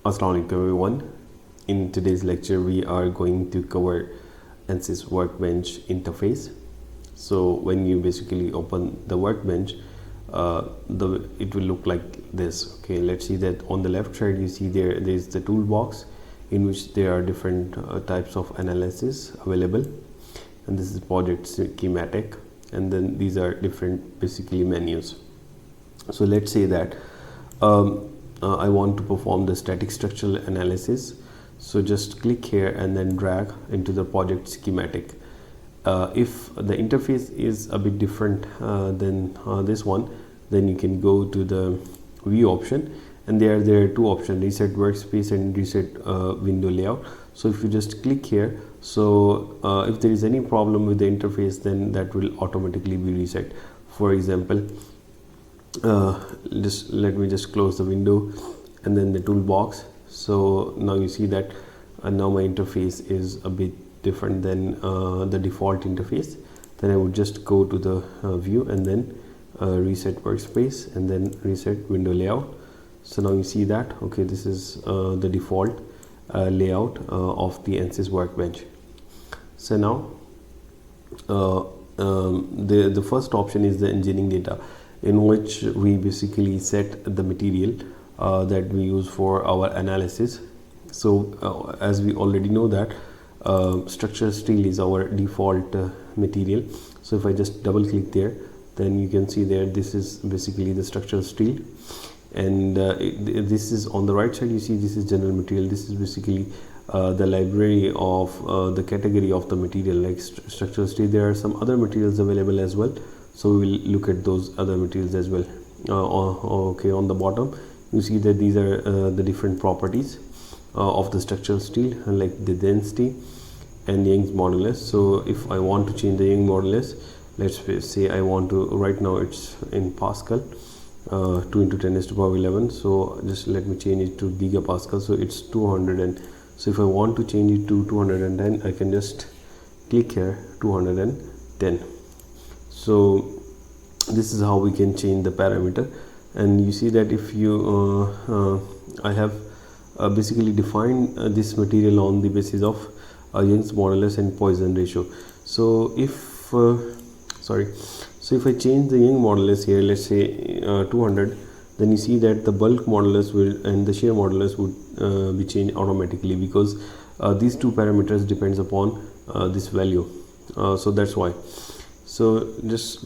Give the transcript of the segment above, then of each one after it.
Assalamualaikum everyone. In today's lecture we are going to cover Ansys Workbench interface. So when you basically open the Workbench, it will look like this. Okay, let's see that on the left side you see there is the toolbox in which there are different types of analysis available, and this is project schematic, and then these are different basically menus. So let's say that I want to perform the static structural analysis. So just click here and then drag into the project schematic. If the interface is a bit different than this one, then you can go to the view option, and there are two options: reset workspace and reset window layout. So if you just click here, so if there is any problem with the interface, then that will automatically be reset. For example, just let me just close the window and then the toolbox. So now you see that now my interface is a bit different than the default interface. Then I would just go to the view and then reset workspace and then reset window layout. So now you see that okay, this is the default layout of the Ansys Workbench. So now the first option is the engineering data, in which we basically set the material that we use for our analysis. So as we already know that structural steel is our default material. So if I just double click there, then you can see there this is basically the structural steel, and this is on the right side. You see this is general material. This is basically the library of the category of the material, like structural steel. There are some other materials available as well, so we will look at those other materials as well. Okay, on the bottom you see that these are the different properties of the structural steel, like the density and Young's modulus. So if I want to change the Young modulus, let's say I want to, right now it's in Pascal, 2 into 10 raised to power 11. So just let me change it to gigapascal. So it's 200, and so if I want to change it to 210, I can just click here 210. So this is how we can change the parameter. And you see that if you I have basically defined this material on the basis of Young's modulus and Poisson ratio. So if so if I change the Young modulus here, let's say 200, then you see that the bulk modulus will and the shear modulus would be changed automatically, because these two parameters depends upon this value. So that's why. So just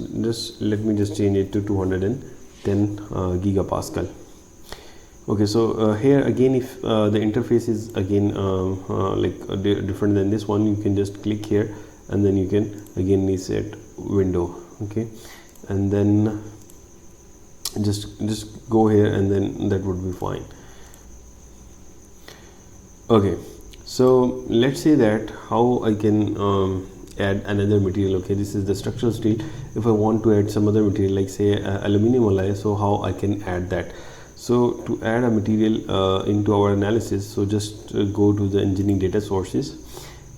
let me just change it to 210 gigapascal. Okay, so here again, if the interface is again different than this one, you can just click here and then you can again reset window. Okay, and then just go here and then that would be fine. Okay, so let's say that how I can add another material. Okay, this is the structural steel. If I want to add some other material, like say aluminum alloy, so how I can add that? So to add a material into our analysis, so just go to the engineering data sources,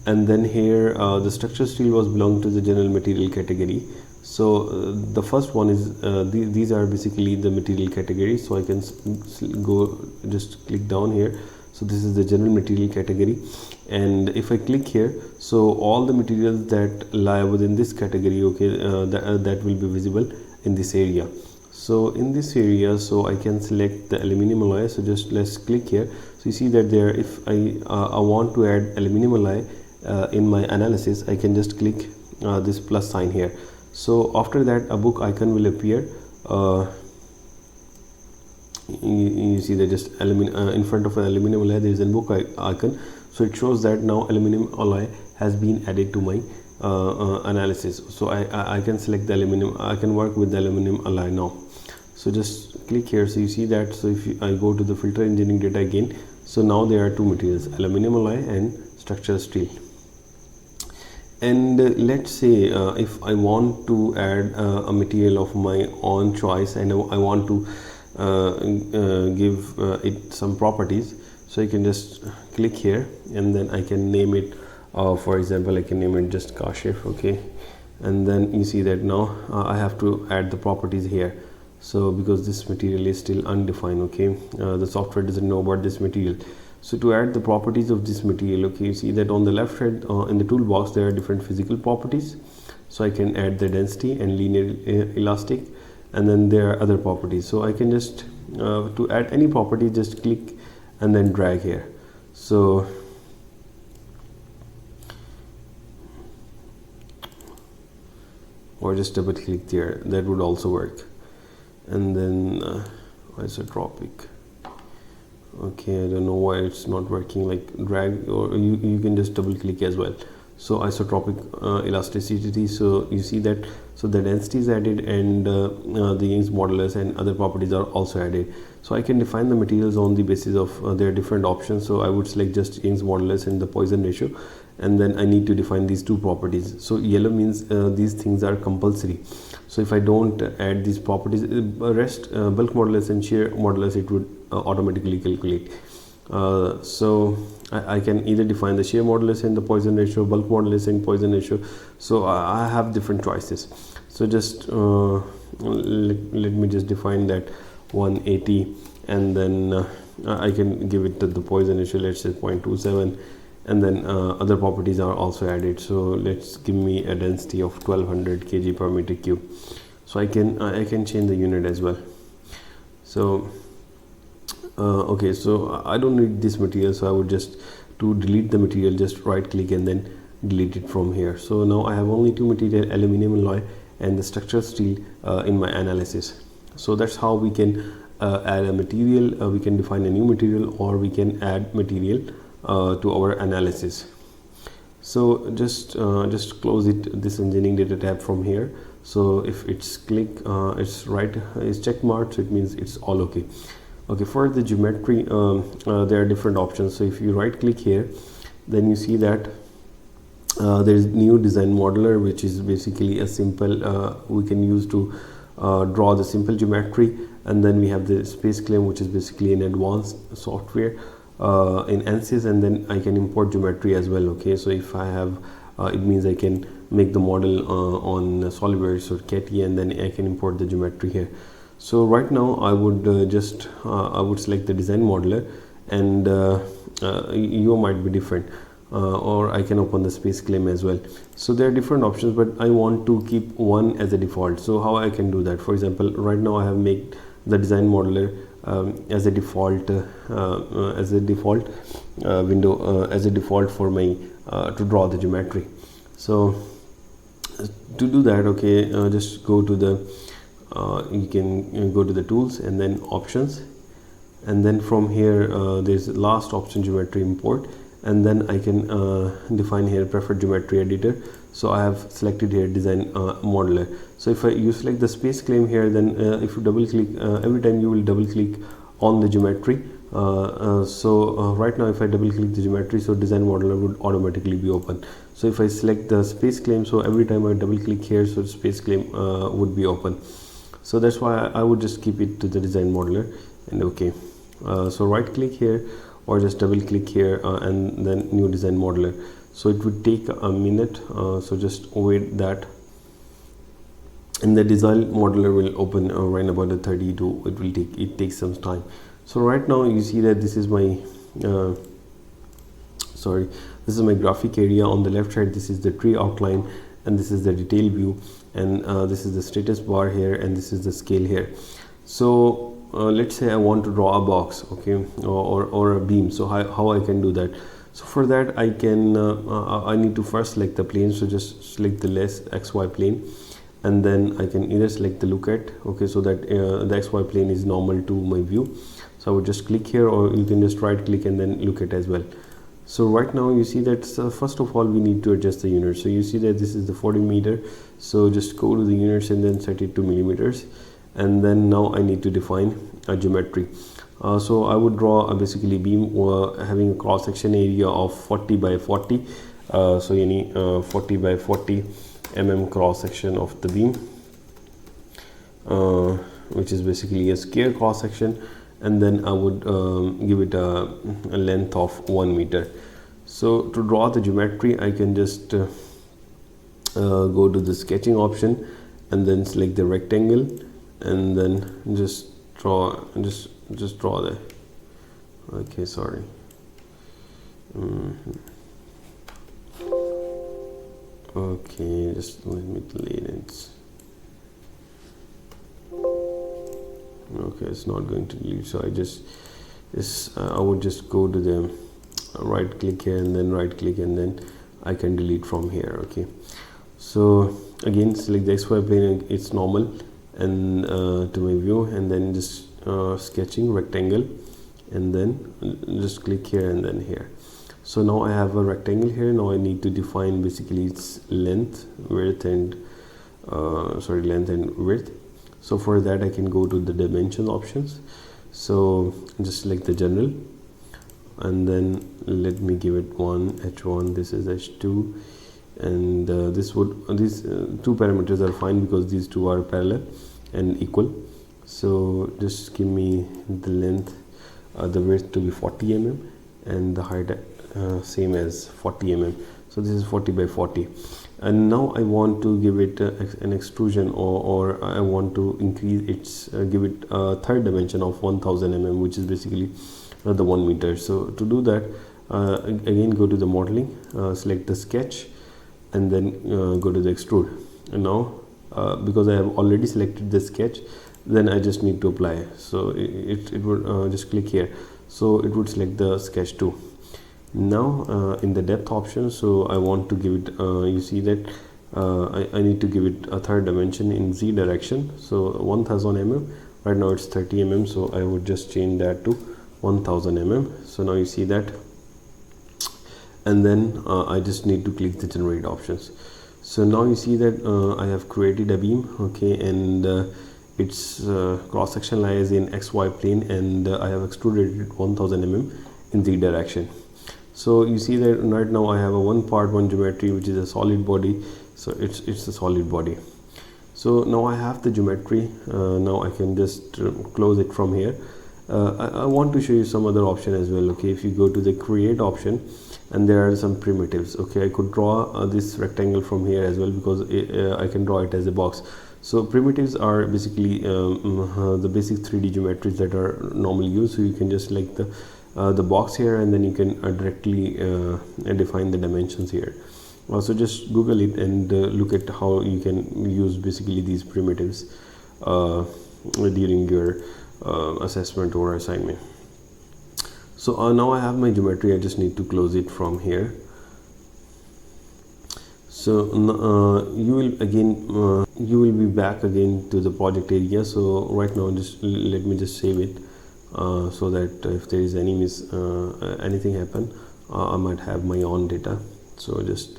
and then here the structural steel was belong to the general material category. So the first one is these are basically the material categories. So I can go just click down here. So this is the general material category, and if I click here, so all the materials that lie within this category, okay, that will be visible in this area. So in this area, so I can select the aluminum alloy. So just let's click here. So you see that there, if I want to add aluminum alloy in my analysis, I can just click this plus sign here. So after that, a book icon will appear. You see that just in front of an aluminum alloy there is a book icon, so it shows that now aluminum alloy has been added to my analysis. So I can select the aluminum, I can work with the aluminum alloy now. So just click here. So you see that, so if I go to the filter engineering data again, so now there are two materials, aluminum alloy and structural steel. And let's say if I want to add a material of my own choice, and I want to give it some properties, so I can just click here and then I can name it, for example I can name it just kashif. Okay, and then you see that now I have to add the properties here. So because this material is still undefined, okay, the software doesn't know about this material. So to add the properties of this material, okay, you see that on the left side in the toolbox there are different physical properties. So I can add the density and linear elastic, and then there are other properties. So I can just to add any property, just click and then drag here. So or just double click there, that would also work. And then isotropic, okay, I don't know why it's not working, like drag, or you can just double click as well. So isotropic elasticity, so you see that, so the density is added, and the Young's modulus and other properties are also added. So I can define the materials on the basis of their different options. So I would select just Young's modulus and the Poisson ratio, and then I need to define these two properties. So yellow means these things are compulsory. So if I don't add these properties, rest bulk modulus and shear modulus, it would automatically calculate. So I can either define the shear modulus and the Poisson ratio, bulk modulus and Poisson ratio. So I have different choices. So just let me just define that 180, and then I can give it the Poisson ratio, let's say 0.27, and then other properties are also added. So let's give me a density of 1200 kg per meter cube. So I can change the unit as well. So okay, so I don't need this material, so I would just, to delete the material, just right click and then delete it from here. So now I have only two material, aluminum alloy and the structural steel in my analysis. So that's how we can add a material, we can define a new material, or we can add material to our analysis. So just close it, this engineering data tab from here. So if it's click, it's right, it's check marked, so it means it's all okay. Okay, for the geometry, there are different options. So if you right click here, then you see that there is new design modeler, which is basically a simple, we can use to draw the simple geometry. And then we have the space claim, which is basically an advanced software in Ansys, and then I can import geometry as well. Okay, so if I have, it means I can make the model on SolidWorks or CATIA, and then I can import the geometry here. So right now I would I would select the design modeler, and you might be different, or I can open the space claim as well. So there are different options, but I want to keep one as a default. So how I can do that? For example, right now I have made the design modeler as a default window, as a default for my to draw the geometry. So to do that, okay, just go to the you can go to the tools and then options, and then from here there's last option, geometry import, and then I can define here preferred geometry editor. So I have selected here design modeler. So if you select the space claim here, then if you double click, every time you will double click on the geometry. Right now if I double click the geometry, so design modeler would automatically be open. So if I select the space claim, so every time I double click here, so the space claim would be open. So that's why I would just keep it to the design modeler, and okay. So right click here, or just double click here, and then new design modeler. So it would take a minute, so just wait that, and the design modeler will open right about the 32. It takes some time. So right now you see that this is my this is my graphic area. On the left side, this is the tree outline, and this is the detail view, and this is the status bar here, and this is the scale here. So let's say I want to draw a box, okay, or a beam. So how I can do that? So for that I can I need to first select the plane. So just select the less XY plane, and then I can either select the look at, okay, so that the XY plane is normal to my view. So I would just click here, or you can just right click and then look at as well. So right now you see that first of all we need to adjust the unit. So you see that this is the 40 meter. So just go to the units and then set it to millimeters, and then now I need to define a geometry. So I would draw basically beam having a cross section area of 40 by 40. So you need 40 by 40 mm cross section of the beam, which is basically a square cross section, and then I would give it a length of 1 meter. So to draw the geometry, I can just go to the sketching option and then select the rectangle, and then just draw the, okay, sorry. Okay, just let me delete it. Okay, it's not going to delete, so I would just go to the right click here and then right click, and then I can delete from here. Okay, so again select the XY plane, it's normal, and to my view, and then just sketching rectangle, and then just click here and then here. So now I have a rectangle here. Now I need to define basically its length, width, and length and width. So for that I can go to the dimension options. So just select the general, and then let me give it one h1, this is h2, and these two parameters are fine because these two are parallel and equal. So just give me the length, the width to be 40 mm, and the height same as 40 mm. So this is 40 by 40, and now I want to give it an extrusion, or I want to increase its give it a third dimension of 1000 mm, which is basically the 1 meter. So to do that, again go to the modeling, select the sketch, and then go to the extrude. And now because I have already selected the sketch, then I just need to apply. So it would just click here, so it would select the sketch too. Now in the depth option, so I want to give it, you see that I need to give it a third dimension in Z direction. So 1000 mm, right now it's 30 mm, so I would just change that to 1000 mm. So now you see that, and then I just need to click the generate options. So now you see that I have created a beam, okay, and its cross section lies in XY plane, and I have extruded it 1000 mm in Z direction. So you see that right now I have a one geometry, which is a solid body. So it's a solid body. So now I have the geometry. Now I can just close it from here. I want to show you some other option as well. Okay, if you go to the create option, and there are some primitives. Okay, I could draw this rectangle from here as well, because I can draw it as a box. So primitives are basically the basic 3D geometries that are normally used. So you can just select the box here, and then you can directly define the dimensions here. Also just Google it and look at how you can use basically these primitives during your assessment or assignment. So now I have my geometry. I just need to close it from here. So you will be back again to the project area. So right now just let me just save it, so that if there is anything happen, I might have my own data. So just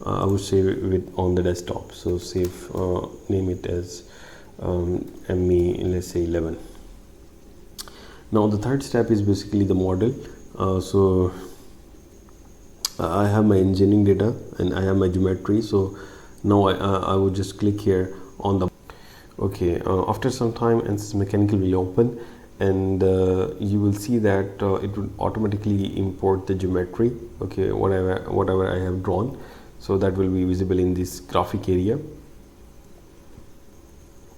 I would save it on the desktop. So save, name it as ME, let's say 11. Now the third step is basically the model. So I have my engineering data and I have my geometry. So now I would just click here on the, okay, after some time Ansys Mechanical will open, and you will see that it will automatically import the geometry, okay, whatever I have drawn. So that will be visible in this graphic area.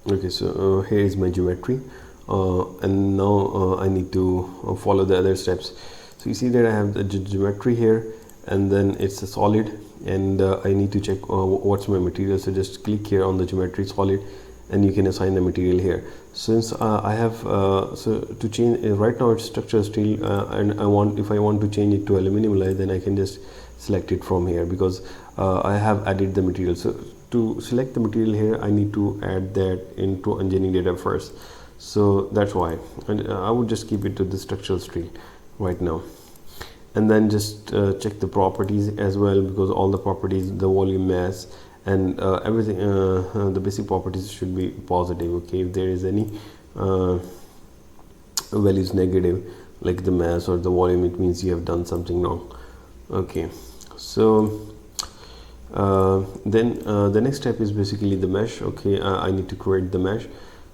Okay, so here is my geometry, and now I need to follow the other steps. So you see that I have the geometry here, and then it's a solid, and I need to check what's my material. So just click here on the geometry solid, and you can assign the material here. Since I have so to change right now it's structural steel, and if I want to change it to aluminum alloy, then I can just select it from here, because I have added the material. So to select the material here, I need to add that into engineering data first. So that's why, and I would just keep it to the structural steel right now, and then just check the properties as well, because all the properties, the volume, mass, and everything, the basic properties should be positive. Okay, if there is any values negative, like the mass or the volume, it means you have done something wrong. Okay, so then the next step is basically the mesh. Okay, I need to create the mesh.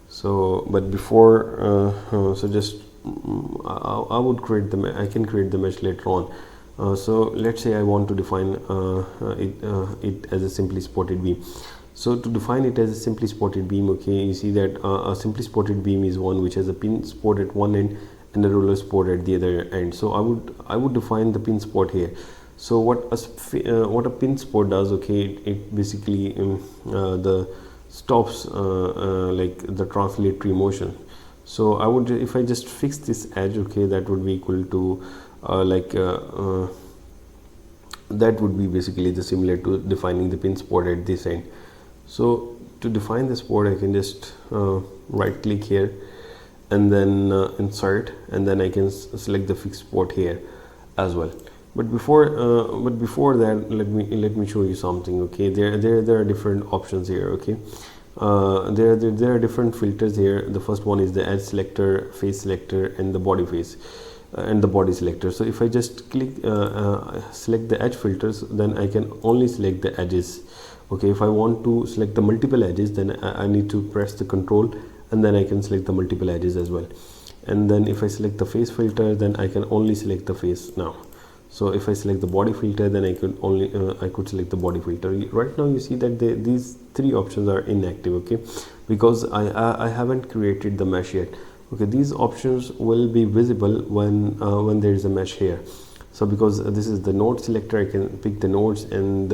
So but before so just I would create the I can create the mesh later on. So let's say I want to define it as a simply spotted beam. So to define it as a simply spotted beam, okay, you see that a simply spotted beam is one which has a pin spot at one end and a roller spot at the other end. So I would define the pin spot here. So what a pin spot does, okay, it basically the stops like the translatory motion. So I would, if I just fix this edge, okay, that would be equal to that would be basically the similar to defining the pin spot at this end. So to define the spot, I can just right click here and then insert, and then I can select the fixed spot here as well. But before that, let me show you something. Okay, there are different options here. Okay, there are different filters here. The first one is the edge selector, face selector, and the body face and the body selector. So if I just click select the edge filters, then I can only select the edges. Okay, if I want to select the multiple edges, then I need to press the control, and then I can select the multiple edges as well. And then if I select the face filter, then I can only select the face now. So if I select the body filter, then I could only I could select the body filter. Right now you see that these three options are inactive, okay, because I haven't created the mesh yet. Okay, these options will be visible when there is a mesh here. So because this is the node selector, I can pick the nodes, and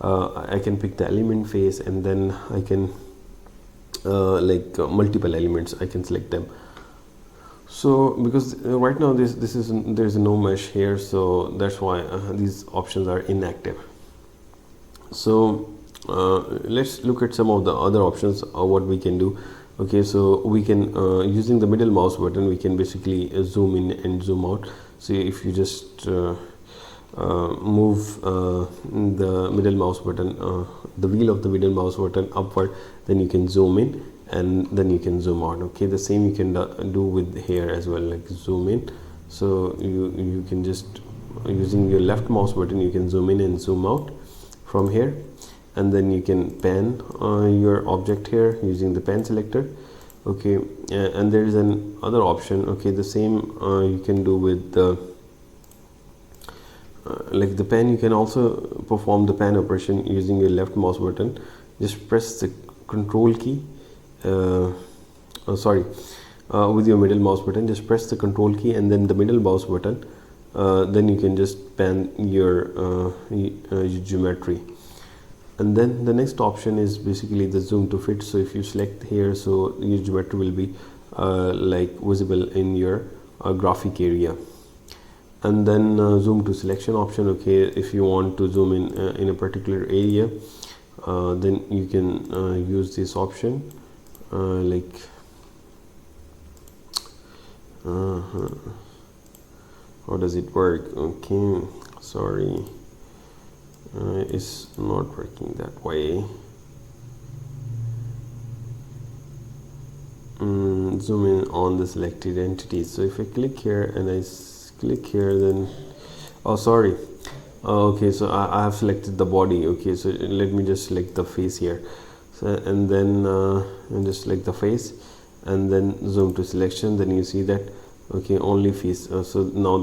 I can pick the element face, and then I can multiple elements, I can select them. So because right now there's no mesh here, so that's why these options are inactive. So let's look at some of the other options of what we can do. Okay, so we can using the middle mouse button, we can basically zoom in and zoom out. So if you just move the middle mouse button, the wheel of the middle mouse button upward, then you can zoom in and then you can zoom out. Okay, the same you can do with here as well, like zoom in. So you can just, using your left mouse button, you can zoom in and zoom out from here, and then you can pan your object here using the pan selector. Okay, and there is an other option. Okay, the same you can do with the like the pan. You can also perform the pan operation using your left mouse button. Just press the control key with your middle mouse button, just press the control key and then the middle mouse button, then you can just pan your geometry. And then the next option is basically the zoom to fit. So if you select here, so your geometry will be like visible in your graphic area. And then zoom to selection option. Okay, if you want to zoom in a particular area, then you can use this option. How does it work? Okay, sorry, it's not working that way. Zoom in on the selected entities. So if I click here and I click here, then okay, so I have selected the body. Okay, so let me just select the face here. So, and then and just select the face, and then zoom to selection. Then you see that okay, only face. So now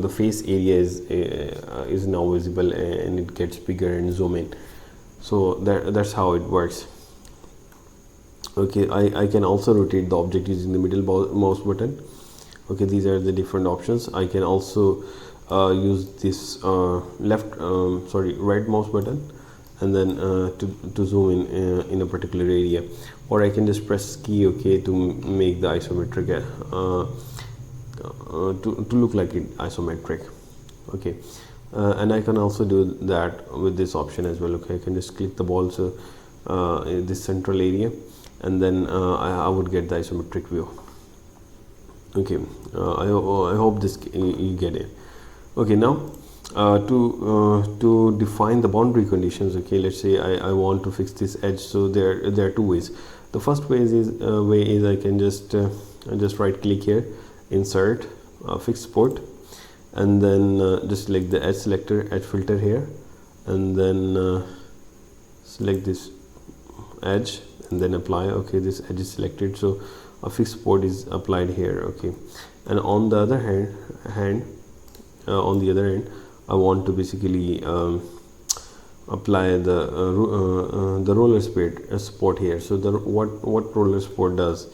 the face area is now visible, and it gets bigger and zoom in. So that's how it works. Okay, I can also rotate the object using the middle mouse button. Okay, these are the different options. I can also use this right mouse button, and then to zoom in a particular area, or I can just press key okay to make the isometric to look like it isometric. Okay, and I can also do that with this option as well. Okay, I can just click the ball, so in this central area, and then I would get the isometric view. Okay, I hope this you get it. Okay, now to define the boundary conditions. Okay, let's say I want to fix this edge. So there are two ways. The first way is I can just right click here, insert fixed spot, and then just select the edge selector, edge filter here, and then select this edge and then apply. Okay, this edge is selected, so a fixed spot is applied here. Okay, and on the other hand, I want to basically apply the roller support here. So what roller support does,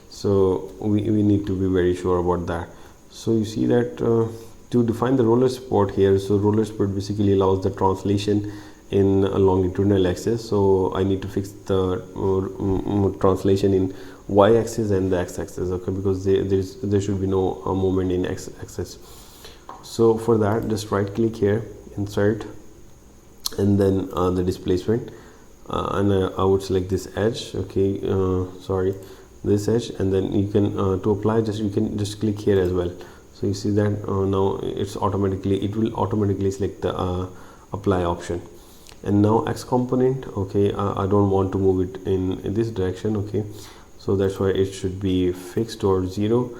so we need to be very sure about that. So you see that to define the roller support here, so roller support basically allows the translation in a longitudinal axis. So I need to fix the translation in y-axis and the x-axis, okay, because there should be no movement in x-axis. So for that, just right click here, insert, and then the displacement, and I would select this edge, okay, sorry, this edge, and then you can to apply, you can just click here as well. So you see that now it will automatically select the apply option. And now X component, okay, I don't want to move it in this direction, okay, so that's why it should be fixed or 0.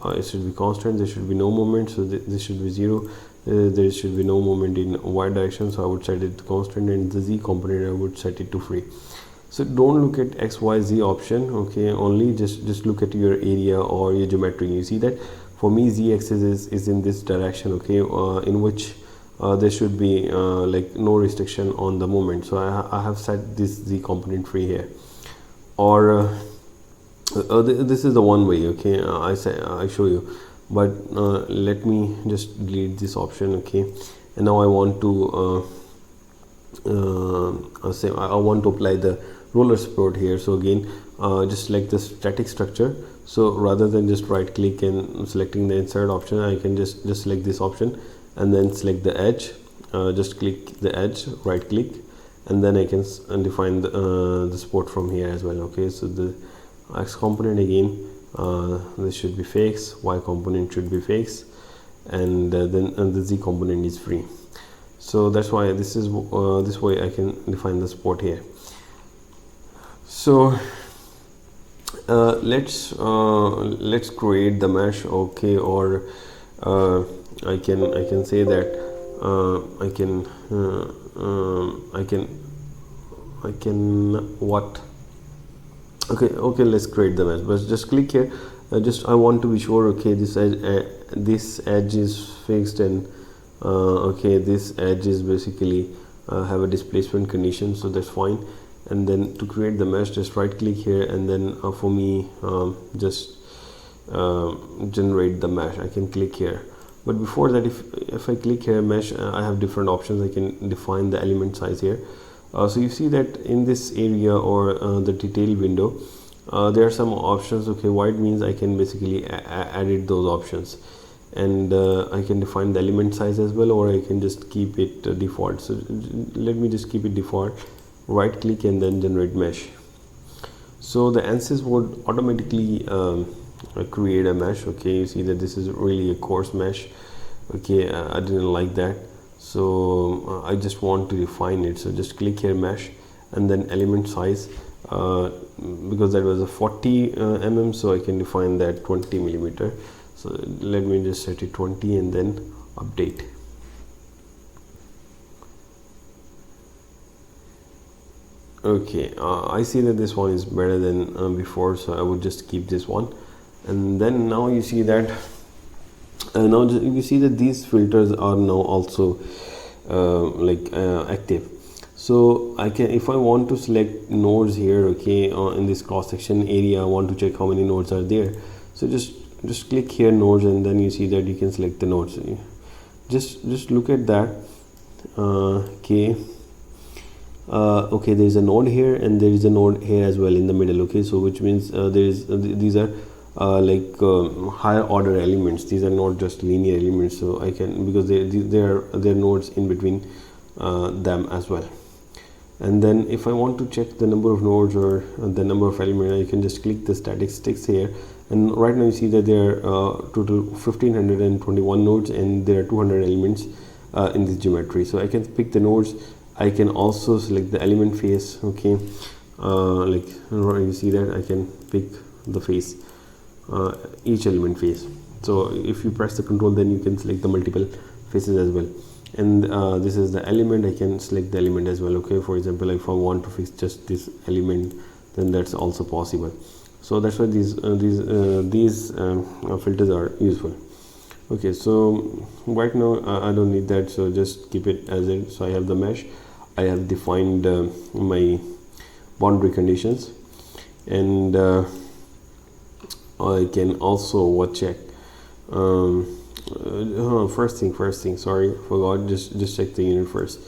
It should be constant, there should be no movement, so this should be 0. There should be no movement in y direction, so I would set it to constant, and the Z component I would set it to free. So don't look at X, Y, Z option, okay, only just look at your area or your geometry. You see that for me Z axis is in this direction, okay, in which there should be like no restriction on the movement. So I have set this Z component free here, or this is the one way, okay, I show you, but let me just delete this option, okay. And now I want to say I want to apply the roller support here. So again, just select the static structure. So rather than just right click and selecting the insert option, I can just select this option and then select the edge, just click the edge, right click, and then I can define the support from here as well, okay. So the X component, again, this should be fixed, Y component should be fixed, and then the Z component is free. So that's why this way I can define the support here. So let's create the mesh, okay, or I can say that I can what, okay, let's create the mesh. But just click here, I want to be sure, okay, this edge is fixed, and okay, this edge is basically have a displacement condition, so that's fine. And then to create the mesh, just right click here, and then for me just generate the mesh. I can click here, but before that, if I click here mesh, I have different options. I can define the element size here. So you see that in this area, or the detail window, there are some options, okay. White means I can basically edit those options, and I can define the element size as well, or I can just keep it default. So let me just keep it default, right click, and then generate mesh. So the Ansys would automatically create a mesh, okay. You see that this is really a coarse mesh, okay. I didn't like that, so I just want to define it. So just click here mesh, and then element size, because that was a 40 mm, so I can define that 20 millimeter. So let me just set it 20 and then update. Okay, I see that this one is better than before, so I would just keep this one. And then now you see that you see that these filters are now also active. So I can, if I want to select nodes here, okay, in this cross section area, I want to check how many nodes are there. So just click here nodes, and then you see that you can select the nodes. Just look at that, okay. Okay, there is a node here, and there is a node here as well in the middle, okay. So which means these are higher order elements. These are not just linear elements, so I can, because there are nodes in between them as well. And then if I want to check the number of nodes or the number of elements, I can just click the statistics here, and right now you see that there are total 1521 nodes, and there are 200 elements in this geometry. So I can pick the nodes. I can also select the element face, okay. Like you see that I can pick the face, each element face. So if you press the control, then you can select the multiple faces as well. And this is the element. I can select the element as well, okay. For example, if I want to fix just this element, then that's also possible. So that's why these filters are useful. Okay, so right now I don't need that, so just keep it as it. So I have the mesh. I have defined my boundary conditions, and I can also check first thing, sorry, forgot, just check the unit first.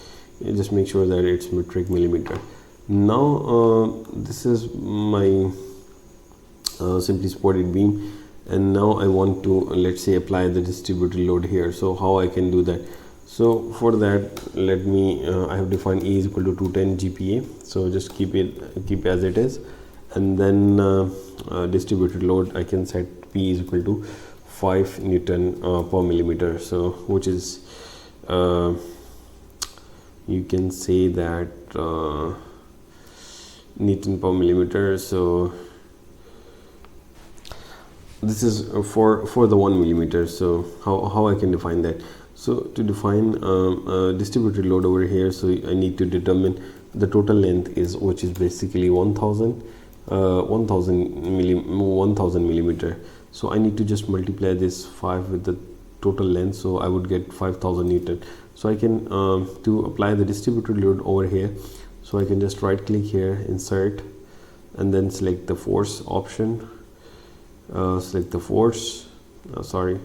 Just make sure that it's metric millimeter. Now this is my simply supported beam, and now I want to, let's say, apply the distributed load here. So how I can do that? So for that, let me I have defined E is equal to 210 GPa, so just keep as it is, and then distributed load I can set P is equal to 5 Newton per millimeter, so which is you can say that Newton per millimeter. So this is for the 1 millimeter. So how I can define that? So to define distributed load over here, so I need to determine the total length is, which is basically 1000 millimeter. So I need to just multiply this 5 with the total length, so I would get 5000 Newton. So I can to apply the distributed load over here, so I can just right click here, insert, and then select the force option, select the force, so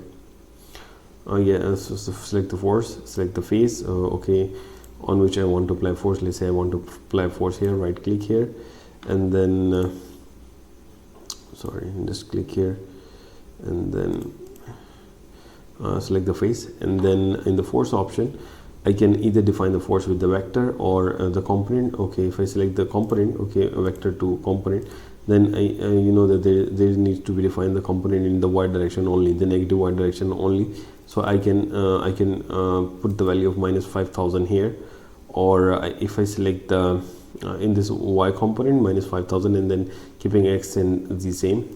select the force, select the face, okay, on which I want to apply force. Let's say I want to apply force here, right click here, and then just click here, and then select the face, and then in the force option I can either define the force with the vector or the component. Okay, if I select the component, okay, vector to component, then you know that there needs to be defined the component in the y direction only, the negative y direction only. So I can put the value of minus 5000 here, or if I select the in this y component minus 5000, and then keeping x and the same,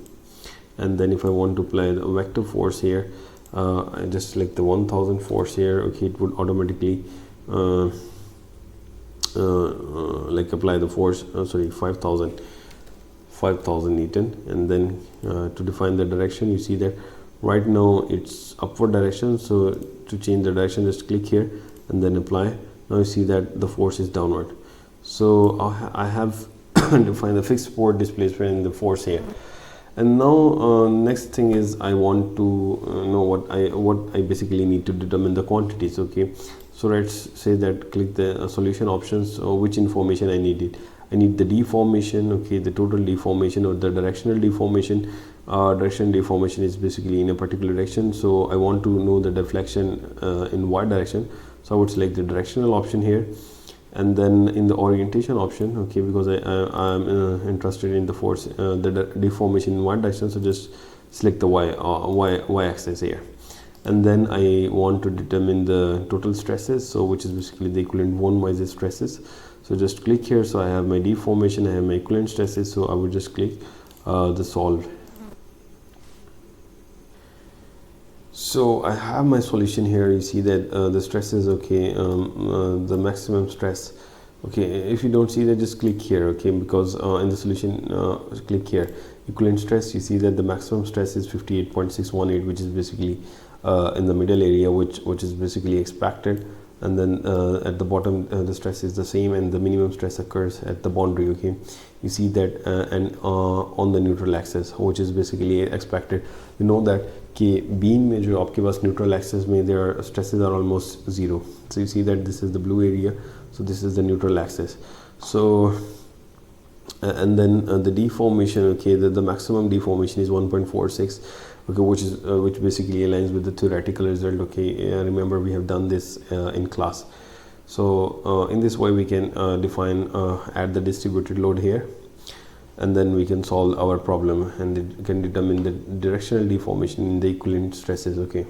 and then if I want to apply the vector force here, I just select the 1000 force here. Okay, it would automatically like apply the force, 5000 Newton, and then to define the direction, you see that right now it's upward direction. So to change the direction, just click here and then apply. Now you see that the force is downward. So I have defined the fixed support, displacement, and the force here. And now next thing is I want to know what I basically need to determine the quantities. Okay, so let's say that click the solution options, which information I needed. I need the deformation, okay, the total deformation or the directional deformation. Direction deformation is basically in a particular direction, so I want to know the deflection in y direction. So I would select the directional option here, and then in the orientation option, okay, because I'm interested in the force, the deformation in y direction, so just select the y axis here, and then I want to determine the total stresses, so which is basically the equivalent von Mises stresses. So just click here. So I have my deformation, I have my equivalent stresses, so I would just click the solve. So I have my solution here. You see that the stress is okay, the maximum stress. Okay, if you don't see that, just click here, okay, because in the solution, click here, equivalent stress. You see that the maximum stress is 58.618, which is basically in the middle area, which is basically expected, and then at the bottom the stress is the same, and the minimum stress occurs at the boundary. Okay, you see that and on the neutral axis, which is basically expected. You know that कि beam में जो आपके पास neutral axis में their stresses are almost zero. So you see that this is the blue area, so this is the neutral axis. So and then the deformation, okay, the maximum deformation is 1.46, okay, which basically aligns with the theoretical result. Okay, remember we have done this in class. So in this way we can define add the distributed load here, and then we can solve our problem, and it can determine the directional deformation in the equivalent stresses. Okay,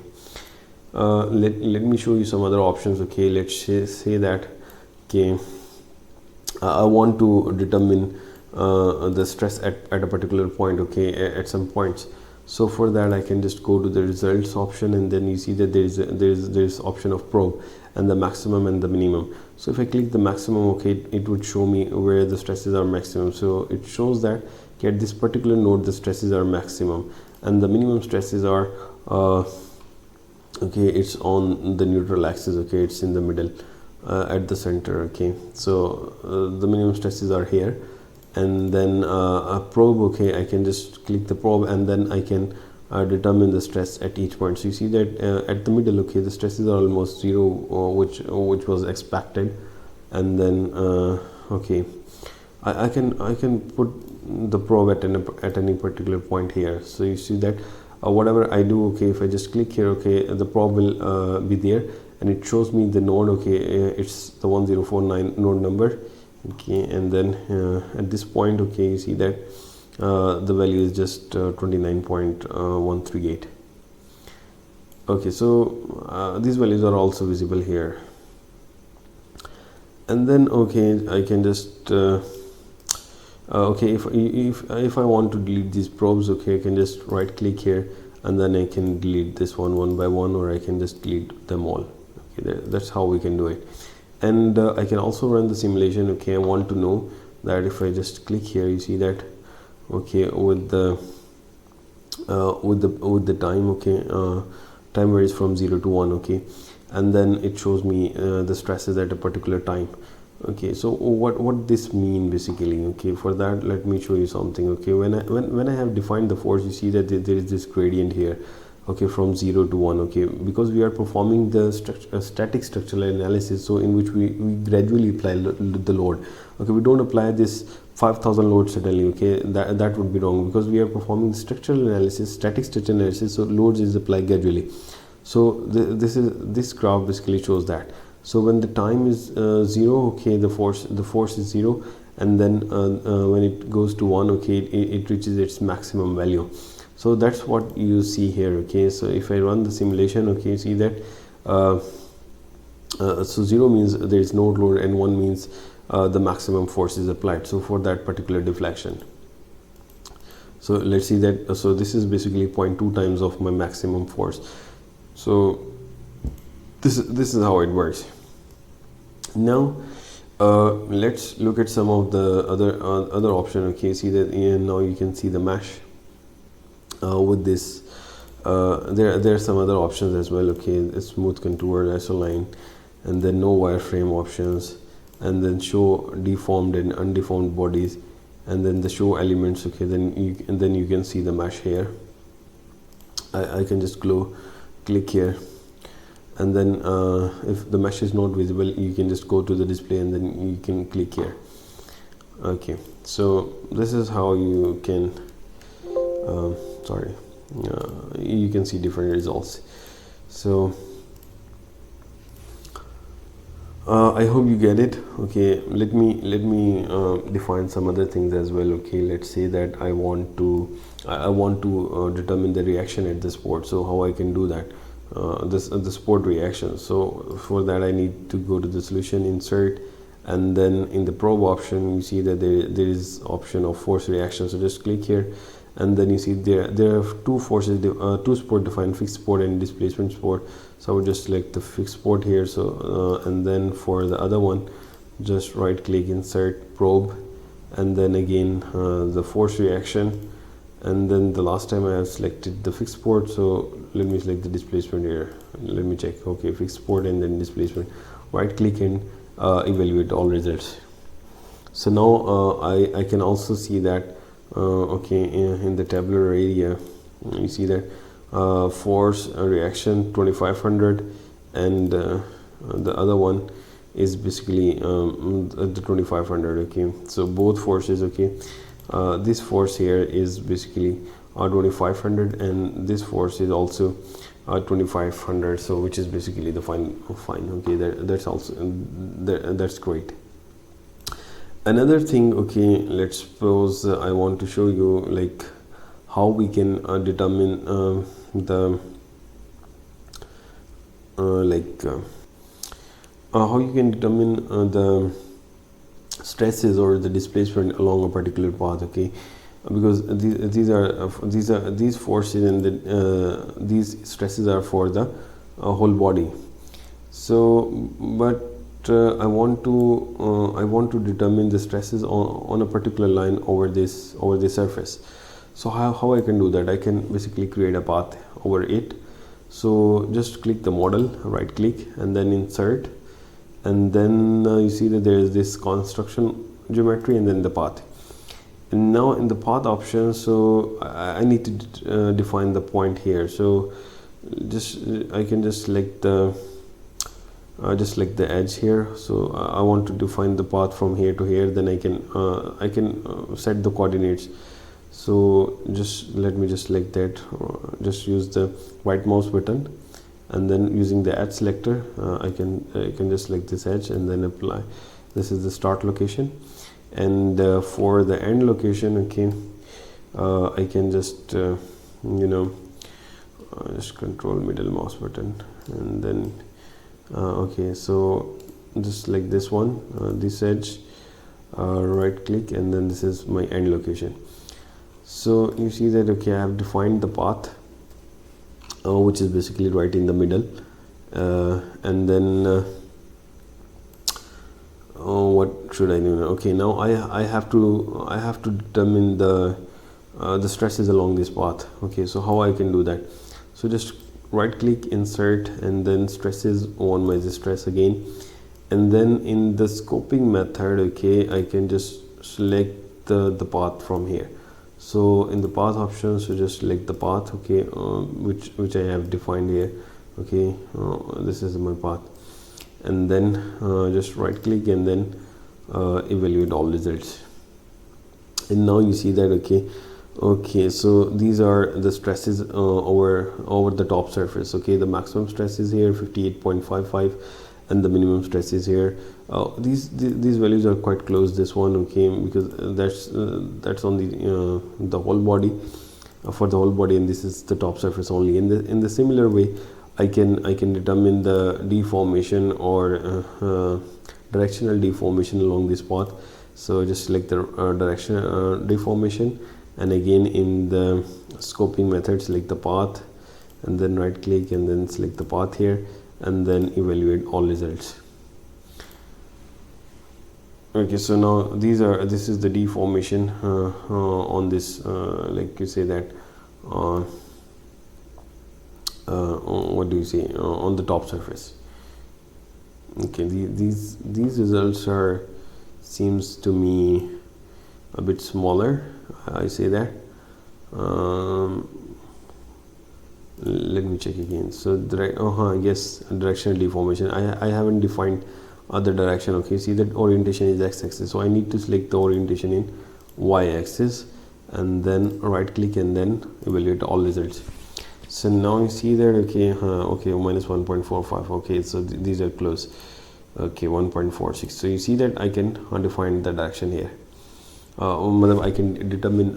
let me show you some other options. Okay, let's say that, okay, I want to determine the stress at a particular point, okay, at some points. So for that I can just go to the results option, and then you see that there's option of probe and the maximum and the minimum. So if I click the maximum, okay, it would show me where the stresses are maximum. So it shows that, okay, at this particular node the stresses are maximum, and the minimum stresses are okay, it's on the neutral axis, okay, it's in the middle. at the center. Okay, so the minimum stresses are here, and then a probe. Okay, I can just click the probe, and then I can determine the stress at each point. So you see that at the middle, okay, the stresses are almost zero, which was expected, and then okay, I can put the probe at any particular point here. So you see that whatever I do, okay, if I just click here, okay, the probe will be there, and it shows me the node. Okay, it's the 1049 node number. Okay, and then at this point, okay, you see that the value is just 29.138. okay, so these values are also visible here. And then okay, I can just okay, if I want to delete these probes, okay, I can just right click here, and then I can delete this one by one, or I can just delete them all. Okay, that's how we can do it. And I can also run the simulation. Okay, I want to know that if I just click here, you see that okay, with the time, okay, time varies from 0 to 1. Okay, and then it shows me the stresses at a particular time. Okay, so what this mean basically? Okay, for that, let me show you something. Okay, when I have defined the force, you see that there is this gradient here, okay, from 0 to 1. Okay, because we are performing the static structural analysis, so in which we gradually apply the load. Okay, we don't apply this 5000 load suddenly. Okay, that would be wrong, because we are performing the structural analysis, static structural analysis, so loads is applied gradually. So this graph basically shows that. So when the time is 0, okay, the force is 0, and then when it goes to 1, okay, it reaches its maximum value. So that's what you see here. Okay, so if I run the simulation, okay, you see that so 0 means there is no load, and 1 means the maximum force is applied, so for that particular deflection. So let's see that, so this is basically 0.2 times of my maximum force. So this is how it works. Now let's look at some of the other option. Okay, see that now you can see the mesh with this. There are some other options as well. Okay, it's smooth contour, isoline, and then no wireframe options, and then show deformed and undeformed bodies, and then the show elements. Okay, then you can see the mesh here. I can just click here, and then if the mesh is not visible, you can just go to the display, and then you can click here. Okay, so this is how you can you can see different results. So I hope you get it. Okay, let me define some other things as well. Okay, let's say that I want to determine the reaction at this port. So how I can do that? The support reaction. So for that, I need to go to the solution, insert, and then in the probe option, you see that there is option of force reaction. So just click here, and then you see there are two forces, two support defined, fixed support and displacement support. So I would just select the fixed support here. So and then for the other one, just right click, insert, probe, and then again the force reaction. And then the last time I have selected the fixed support, so let me select the displacement here. Let me check. Okay, fixed support and then displacement. Right click and evaluate all results. So now I can also see that okay, in the tabular area, you see that force reaction 2500, and the other one is basically the 2500. Okay, so both forces. Okay, this force here is basically 2500, and this force is also 2500, so which is basically the fine. Okay, that's also that's great. Another thing, okay, let's suppose I want to show you like how we can determine the how you can determine the stresses or the displacement along a particular path. Okay, because these forces and these stresses are for the whole body. So but I want to determine the stresses on a particular line over this surface. So how I can do that? I can basically create a path over it. So just click the model, right click, and then insert, and then you see that there is this construction geometry and then the path. And now in the path option, so I need to define the point here. So just I can just select the edge here. So I want to define the path from here to here. Then I can set the coordinates. So just let me just select that. Just use the right mouse button, and then using the edge selector, I can just select this edge and then apply. This is the start location, and for the end location, okay, I can just just control middle mouse button, and then okay, so just like this one, this edge, right click, and then this is my end location. So you see that, okay, I have defined the path, which is basically right in the middle, and then what should I do now? Okay, now I have to determine the stresses along this path. Okay, so how I can do that? So just right click, insert, and then stresses, one minus stress again, and then in the scoping method, okay, I can just select the path from here. So in the path option, so just select the path, okay, which I have defined here. Okay, this is my path, and then just right click and then evaluate all results. And now you see that, okay, so these are the stresses over the top surface. Okay, the maximum stress is here 58.55, and the minimum stress is here. These values are quite close, this one, okay, because that's on the whole body, for the whole body, and this is the top surface only. In the similar way, I can determine the deformation or directional deformation along this path. So just select the direction deformation, and again in the scoping method, select the path, and then right click and then select the path here, and then evaluate all results. Okay, so now this is the deformation on this, like you say that what do you say, on the top surface. Okay, these results seems to me a bit smaller, I say that. Let me check again. So yes, directional deformation, I haven't defined other direction. Okay, see that orientation is x-axis, so I need to select the orientation in y-axis, and then right click and then evaluate all results. So now you see that, okay, minus 1.45, okay, so these are close. Okay, 1.46. So you see that I can define the direction here. I can determine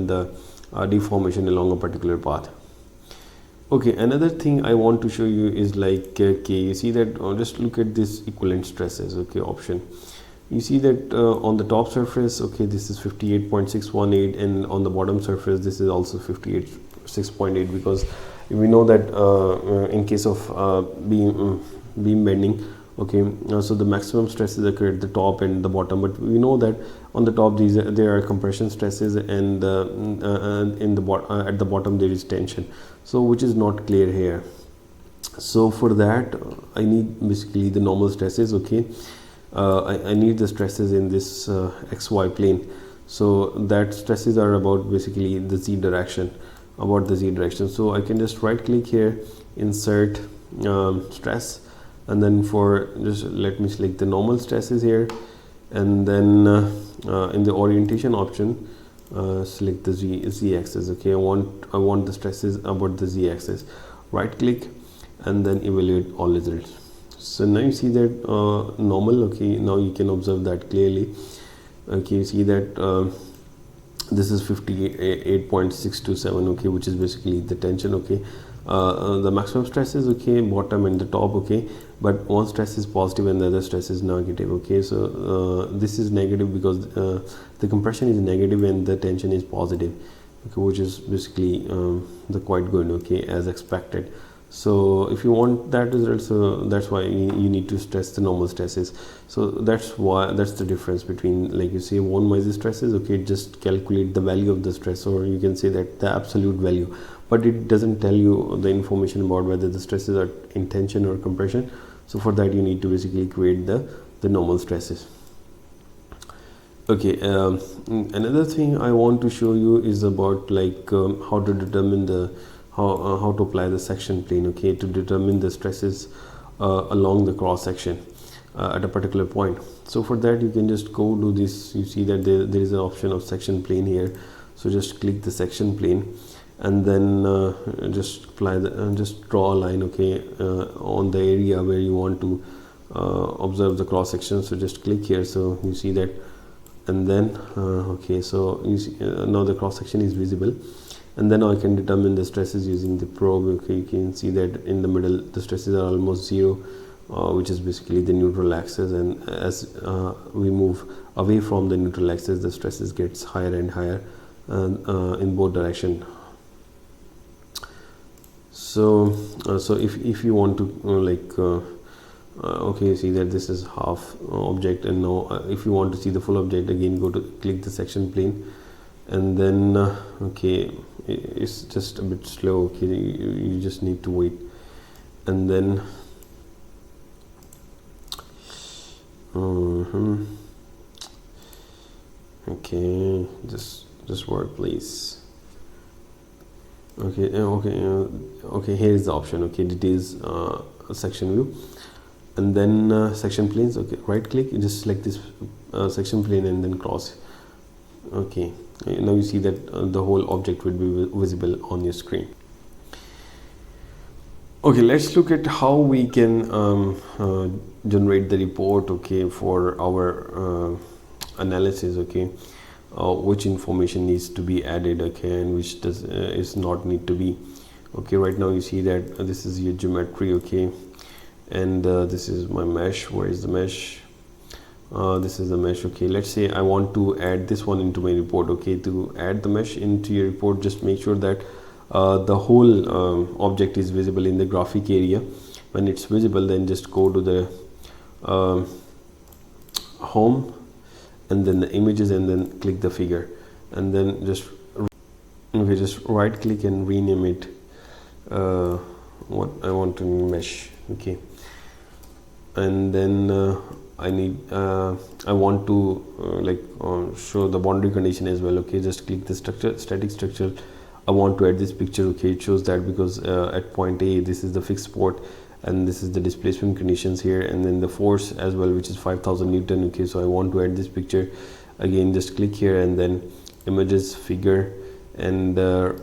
the deformation along a particular path. Okay, another thing I want to show you is like, okay, you see that, just look at this equivalent stresses, okay, option. You see that on the top surface, okay, this is 58.618, and on the bottom surface this is also 58.6.8, because we know that in case of beam bending, okay, so the maximum stresses occur at the top and the bottom, but we know that on the top there are compression stresses, and at the bottom there is tension, so which is not clear here. So for that I need basically the normal stresses. Okay, I need the stresses in this xy plane, so that stresses are about basically the z direction, so I can just right click here, insert stress, and then for just let me select the normal stresses here, and then in the orientation option, select the z axis. Okay, I want the stresses about the z axis. Right click and then evaluate all results. So now you see that normal. Okay, now you can observe that clearly. Okay, you see that this is 58.627, okay, which is basically the tension. Okay, the maximum stress is okay, bottom and the top. Okay, but one stress is positive and the other stress is negative. Okay, so this is negative because the compression is negative and the tension is positive. Okay, which is basically the quite good. Okay, as expected. So if you want that result, so that's why you need to stress the normal stresses. So that's the difference between, like you say, one minus stresses. Okay, just calculate the value of the stress, or you can say that the absolute value. but it doesn't tell you the information about whether the stresses are in tension or compression. So for that you need to basically create the normal stresses. Okay, another thing I want to show you is about like how to determine the how to apply the section plane, okay, to determine the stresses along the cross section at a particular point. So for that you can just go to this, you see that there is an option of section plane here. So just click the section plane and then just apply the just draw a line, okay, on the area where you want to observe the cross section. So just click here, so you see that, and then okay, so you see, now the cross section is visible, and then I can determine the stresses using the probe. Okay, you can see that in the middle the stresses are almost zero, which is basically the neutral axis, and as we move away from the neutral axis the stresses gets higher and higher in both direction. So so if you want to okay, you see that this is half object, and now if you want to see the full object, again go to click the section plane, and then okay, it's just a bit slow, okay, you just need to wait, and then okay, just work please. Okay, okay, here is the option, okay, details, section view, and then section planes. Okay, right click, you just select this section plane and then cross. Okay, now you see that the whole object will be visible on your screen. Okay, let's look at how we can generate the report, okay, for our analysis, okay, which information needs to be added, okay, and which does is not need to be. Okay, right now you see that this is your geometry, okay, and this is my mesh. Where is the mesh? This is the mesh. Okay, let's say I want to add this one into my report. Okay, to add the mesh into your report, just make sure that the whole object is visible in the graphic area. When it's visible, then just go to the home and then the images, and then click the figure, and then just right click and rename it what I want to mesh. Okay, and then I want to show the boundary condition as well. Okay, just click the structure, static structure. I want to add this picture. Okay, it shows that because at point A this is the fixed port, and this is the displacement conditions here, and then the force as well, which is 5000 Newton. Okay, so I want to add this picture. Again, just click here and then images, figure, and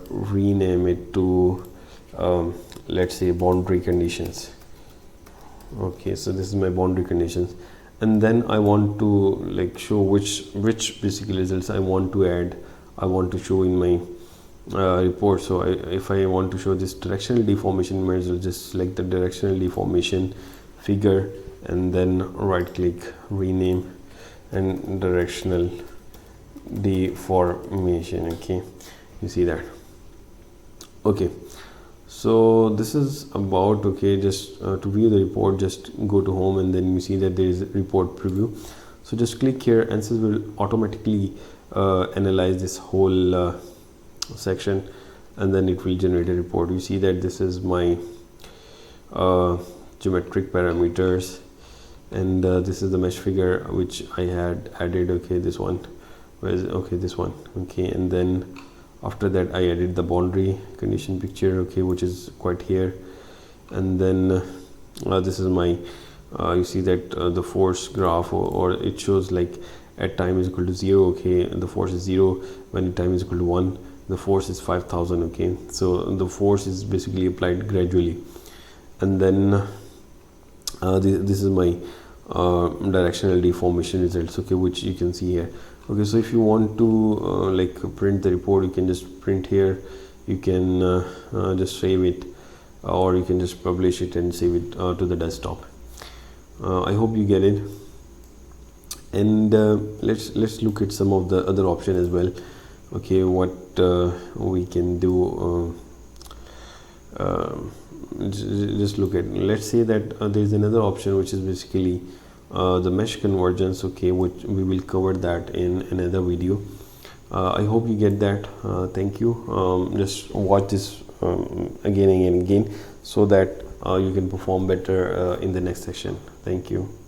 rename it to let's say boundary conditions. Okay, so this is my boundary conditions, and then I want to show which basically results I want to add, I want to show in my report. So if I want to show this directional deformation, I will just select the directional deformation figure, and then right click, rename, and directional deformation. Okay, you see that. Okay, so this is about, okay, just to view the report, just go to home, and then you see that there is a report preview. So just click here. Ansys will automatically analyze this whole section, and then it will generate a report. You see that this is my geometric parameters, and this is the mesh figure which I had added. Okay, this one, okay, this one. Okay, and then after that I added the boundary condition picture, okay, which is quite here, and then this is my you see that the force graph, or it shows like at time is equal to 0, okay, the force is 0. When time is equal to 1, the force is 5000. Okay, so the force is basically applied gradually, and then this is my directional deformation results, okay, which you can see here. Okay, so if you want to print the report, you can just print here, you can just save it, or you can just publish it and save it to the desktop. I hope you get it, and let's look at some of the other options as well. Okay, what we can do, just look at, let's say that there is another option which is basically the mesh convergence, okay, which we will cover that in another video. I hope you get that. Thank you. Just watch this again and again, so that you can perform better in the next session. Thank you.